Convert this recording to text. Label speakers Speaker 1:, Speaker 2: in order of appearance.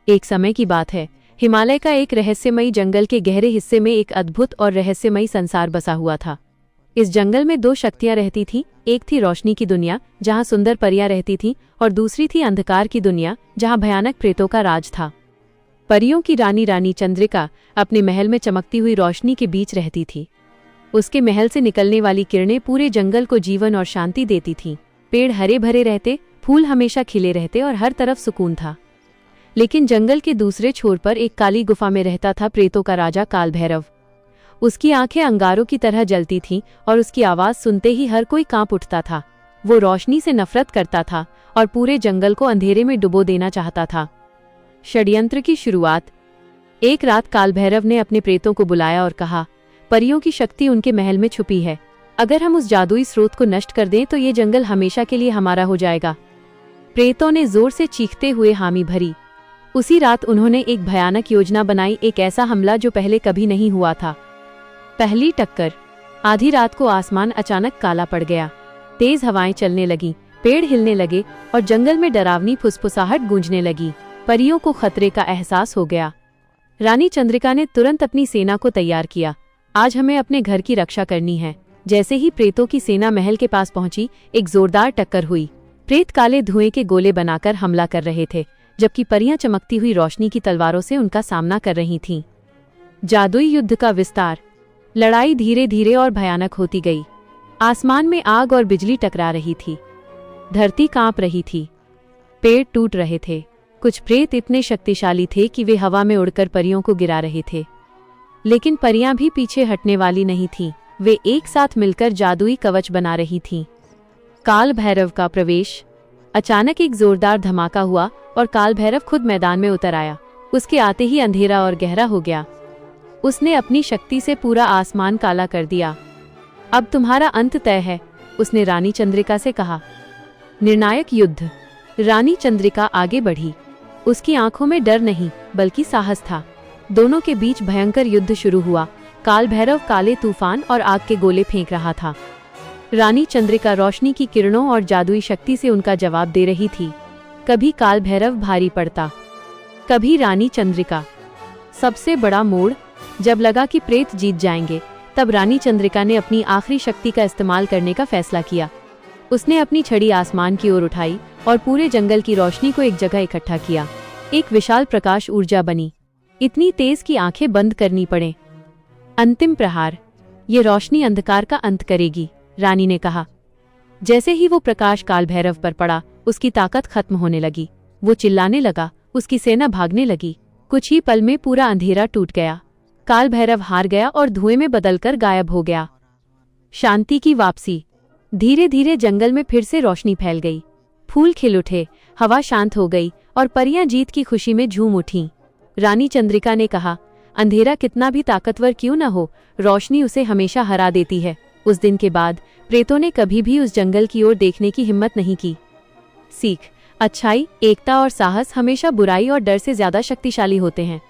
Speaker 1: एक समय की बात है, हिमालय का एक रहस्यमयी जंगल के गहरे हिस्से में एक अद्भुत और रहस्यमयी संसार बसा हुआ था। इस जंगल में दो शक्तियां रहती थीं। एक थी रोशनी की दुनिया, जहां सुंदर परियां रहती थीं, और दूसरी थी अंधकार की दुनिया, जहां भयानक प्रेतों का राज था। परियों की रानी रानी चंद्रिका अपने महल में चमकती हुई रोशनी के बीच रहती थी। उसके महल से निकलने वाली किरणें पूरे जंगल को जीवन और शांति देती थीं। पेड़ हरे भरे रहते, फूल हमेशा खिले रहते और हर तरफ सुकून था। लेकिन जंगल के दूसरे छोर पर एक काली गुफा में रहता था प्रेतों का राजा काल भैरव। उसकी आंखें अंगारों की तरह जलती थीं और उसकी आवाज सुनते ही हर कोई कांप उठता था। वो रोशनी से नफरत करता था और पूरे जंगल को अंधेरे में डुबो देना चाहता था। षड्यंत्र की शुरुआत। एक रात काल भैरव ने अपने प्रेतों को बुलाया और कहा, परियों की शक्ति उनके महल में छुपी है। अगर हम उस जादुई स्रोत को नष्ट कर दें तो ये जंगल हमेशा के लिए हमारा हो जाएगा। प्रेतों ने जोर से चीखते हुए हामी भरी। उसी रात उन्होंने एक भयानक योजना बनाई, एक ऐसा हमला जो पहले कभी नहीं हुआ था। पहली टक्कर। आधी रात को आसमान अचानक काला पड़ गया। तेज हवाएं चलने लगीं, पेड़ हिलने लगे और जंगल में डरावनी फुसफुसाहट गूंजने लगी। परियों को खतरे का एहसास हो गया। रानी चंद्रिका ने तुरंत अपनी सेना को तैयार किया। आज हमें अपने घर की रक्षा करनी है। जैसे ही प्रेतों की सेना महल के पास पहुंची, एक जोरदार टक्कर हुई। प्रेत काले धुएं के गोले बनाकर हमला कर रहे थे, जबकि परियां चमकती हुई रोशनी की तलवारों से उनका सामना कर रही थीं। जादुई युद्ध का विस्तार। लड़ाई धीरे धीरे और भयानक होती गई। आसमान में आग और बिजली टकरा रही थी। धरती कांप रही थी। पेड़ टूट रहे थे। कुछ प्रेत इतने शक्तिशाली थे कि वे हवा में उड़कर परियों को गिरा रहे थे। लेकिन परियां भी पीछे हटने वाली नहीं थीं। वे एक साथ मिलकर जादुई कवच बना रही थीं। काल भैरव का प्रवेश। अचानक एक जोरदार धमाका हुआ और काल भैरव खुद मैदान में उतर आया। उसके आते ही अंधेरा और गहरा हो गया। उसने अपनी शक्ति से पूरा आसमान काला कर दिया। अब तुम्हारा अंत तय है, उसने रानी चंद्रिका से कहा। निर्णायक युद्ध। रानी चंद्रिका आगे बढ़ी। उसकी आंखों में डर नहीं बल्कि साहस था। दोनों के बीच भयंकर युद्ध शुरू हुआ। काल भैरव काले तूफान और आग के गोले फेंक रहा था। रानी चंद्रिका रोशनी की किरणों और जादुई शक्ति से उनका जवाब दे रही थी। कभी काल भैरव भारी पड़ता, कभी रानी चंद्रिका। सबसे बड़ा मोड़। जब लगा कि प्रेत जीत जाएंगे, तब रानी चंद्रिका ने अपनी आखिरी शक्ति का इस्तेमाल करने का फैसला किया। उसने अपनी छड़ी आसमान की ओर उठाई और पूरे जंगल की रोशनी को एक जगह इकट्ठा किया। एक विशाल प्रकाश ऊर्जा बनी, इतनी तेज कि आंखें बंद करनी पड़े। अंतिम प्रहार। ये रोशनी अंधकार का अंत करेगी, रानी ने कहा। जैसे ही वो प्रकाश काल भैरव पर पड़ा, उसकी ताकत खत्म होने लगी। वो चिल्लाने लगा, उसकी सेना भागने लगी। कुछ ही पल में पूरा अंधेरा टूट गया। काल भैरव हार गया और धुएं में बदलकर गायब हो गया। शांति की वापसी। धीरे धीरे जंगल में फिर से रोशनी फैल गई। फूल खिल उठे, हवा शांत हो गई और परियां जीत की खुशी में झूम उठीं। रानी चंद्रिका ने कहा, अंधेरा कितना भी ताकतवर क्यों न हो, रोशनी उसे हमेशा हरा देती है। उस दिन के बाद प्रेतों ने कभी भी उस जंगल की ओर देखने की हिम्मत नहीं की। सीख। अच्छाई, एकता और साहस हमेशा बुराई और डर से ज्यादा शक्तिशाली होते हैं।